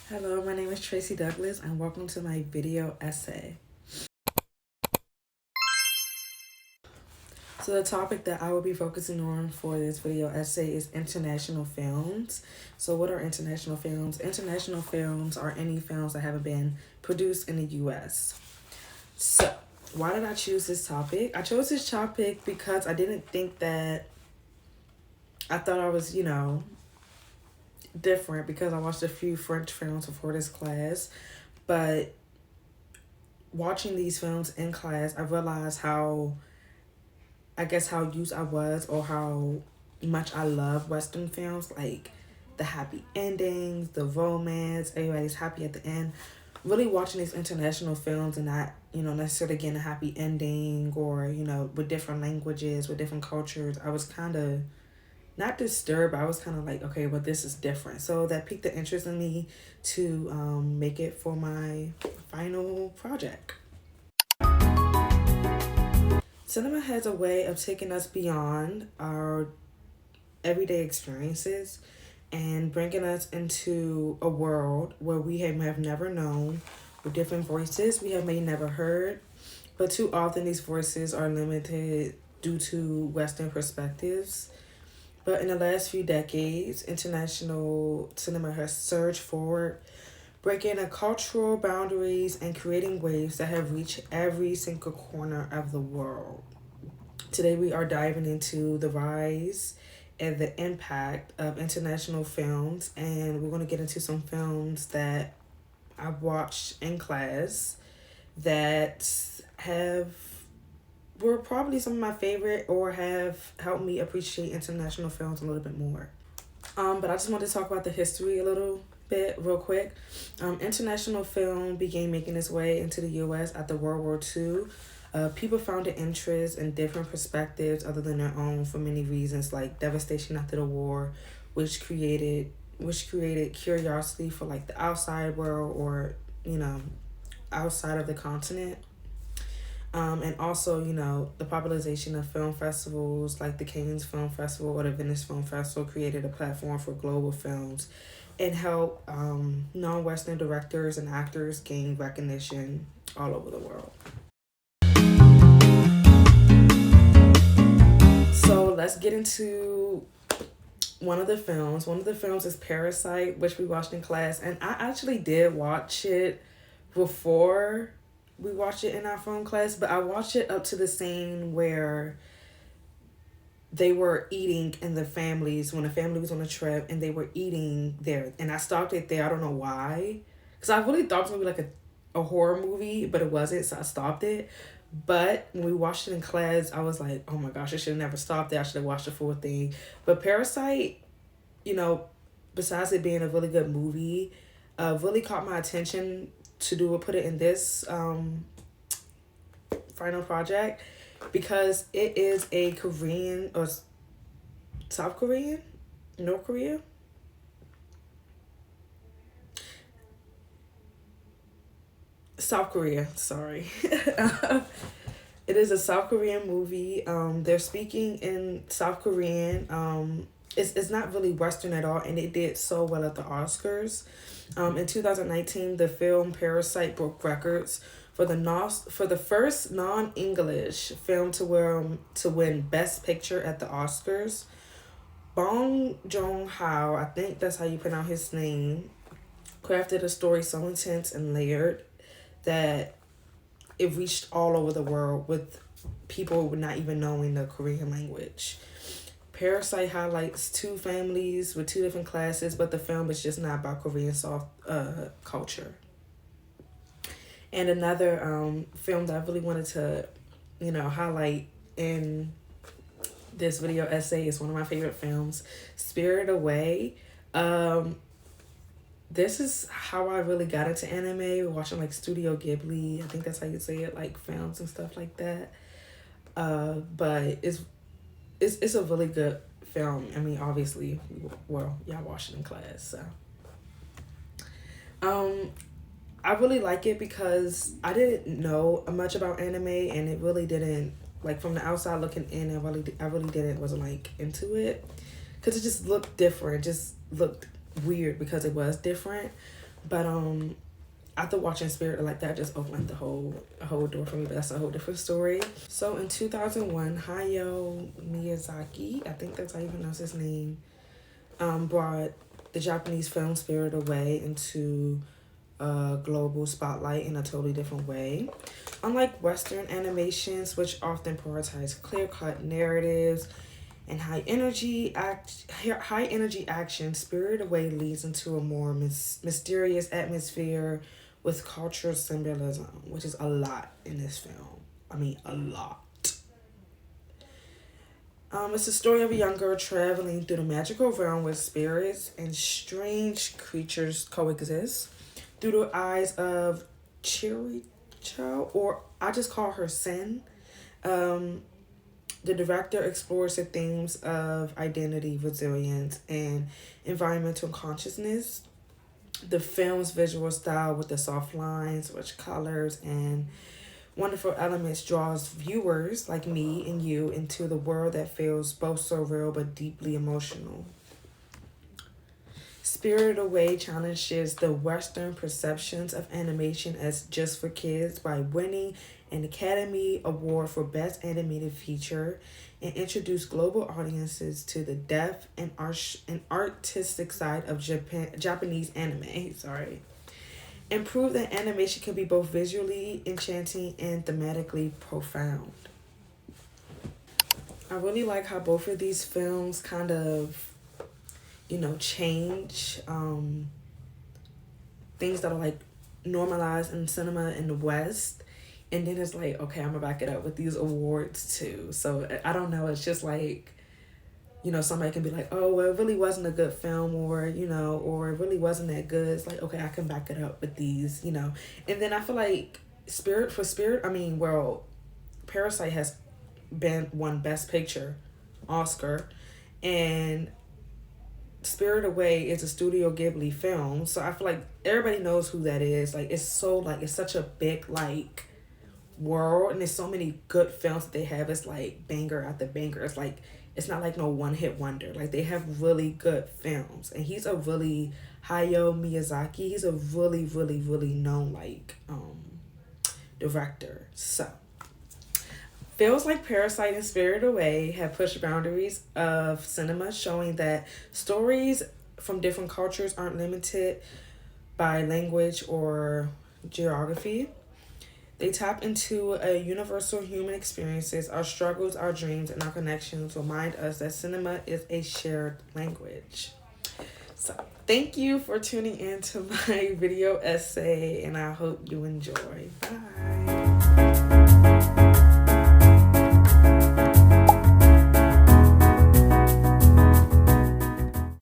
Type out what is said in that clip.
Hello, my name is Tracy Douglas and welcome to my video essay. So the topic that I will be focusing on for this video essay is international films. So what are international films? International films are any films that haven't been produced in the US. So why did I choose this topic? I chose this topic because I didn't think that, I thought I was, different because I watched a few French films before this class, but watching these films in class, I realized how used I was, or how much I love Western films, like the happy endings, the romance, everybody's happy at the end. Really watching these international films and not, necessarily getting a happy ending, or, with different languages, with different cultures, I was kind of not disturbed. I was kind of like, okay, but this is different. So that piqued the interest in me to make it for my final project. Cinema has a way of taking us beyond our everyday experiences and bringing us into a world where we have never known, with different voices we have maybe never heard, but too often these voices are limited due to Western perspectives. But in the last few decades, international cinema has surged forward, breaking the cultural boundaries and creating waves that have reached every single corner of the world. Today we are diving into the rise and the impact of international films, and we're going to get into some films that I've watched in class that were probably some of my favorite, or have helped me appreciate international films a little bit more. But I just wanted to talk about the history a little bit real quick. International film began making its way into the U.S. after World War II. People found an interest in different perspectives other than their own for many reasons, like devastation after the war, which created curiosity for like the outside world, or outside of the continent. And also, the popularization of film festivals like the Cannes Film Festival or the Venice Film Festival created a platform for global films and helped non-Western directors and actors gain recognition all over the world. So let's get into one of the films. One of the films is Parasite, which we watched in class. And I actually did watch it before we watched it in our film class, but I watched it up to the scene where they were eating in the families, when the family was on a trip and they were eating there. And I stopped it there. I don't know why. Because I really thought it was going to be like a horror movie, but it wasn't, so I stopped it. But when we watched it in class, I was like, oh my gosh, I should have never stopped it. I should have watched the full thing. But Parasite, besides it being a really good movie, really caught my attention to put it in this final project, because it is a Korean or South Korean, North Korea. South Korea, sorry. It is a South Korean movie. They're speaking in South Korean. It's not really Western at all, and it did so well at the Oscars. In 2019, the film Parasite broke records for the first non-English film to win Best Picture at the Oscars. Bong Joon-ho, I think that's how you pronounce his name, crafted a story so intense and layered that it reached all over the world, with people not even knowing the Korean language. Parasite highlights two families with two different classes, but the film is just not about Korean culture. And another film that I really wanted to, highlight in this video essay is one of my favorite films, Spirited Away. This is how I really got into anime, watching like Studio Ghibli. I think that's how you say it, like films and stuff like that. But it's a really good film. I mean, obviously, y'all watched it in class, so. I really like it because I didn't know much about anime, and it really didn't, like, from the outside looking in, wasn't like into it, because it just looked different, just looked weird because it was different. But after watching Spirit like that, just opened like a whole door for me. But that's a whole different story. So in 2001, Hayao Miyazaki, I think that's how you pronounce his name, brought the Japanese film Spirit Away into a global spotlight in a totally different way. Unlike Western animations, which often prioritize clear-cut narratives and high energy action, Spirit Away leads into a more mysterious atmosphere with cultural symbolism, which is a lot in this film. I mean, a lot. It's the story of a young girl traveling through the magical realm where spirits and strange creatures coexist through the eyes of Chiricho, or I just call her Sen. The director explores the themes of identity, resilience, and environmental consciousness. The film's visual style with the soft lines, rich colors, and wonderful elements draws viewers like me and you into the world that feels both surreal but deeply emotional. Spirited Away challenges the Western perceptions of animation as just for kids by winning an Academy Award for Best Animated Feature and introduced global audiences to the depth and artistic side of Japanese anime. Sorry. And prove that animation can be both visually enchanting and thematically profound. I really like how both of these films kind of, change things that are like normalized in cinema in the West. And then it's like, okay, I'm gonna back it up with these awards too. So I don't know, it's just like, somebody can be like, oh, well, it really wasn't a good film, or, or it really wasn't that good. It's like, okay, I can back it up with these, And then I feel like Parasite has won Best Picture, Oscar, and Spirit Away is a Studio Ghibli film. So I feel like everybody knows who that is. Like, it's such a big, like, world, and there's so many good films that they have. It's like banger after banger. It's like, it's not like no one hit wonder. Like, they have really good films, and he's a really Hayao Miyazaki. He's a really, really, really known director. So feels like Parasite and Spirited Away have pushed boundaries of cinema, showing that stories from different cultures aren't limited by language or geography. They tap into a universal human experiences, our struggles, our dreams, and our connections remind us that cinema is a shared language. So thank you for tuning in to my video essay, and I hope you enjoy. Bye.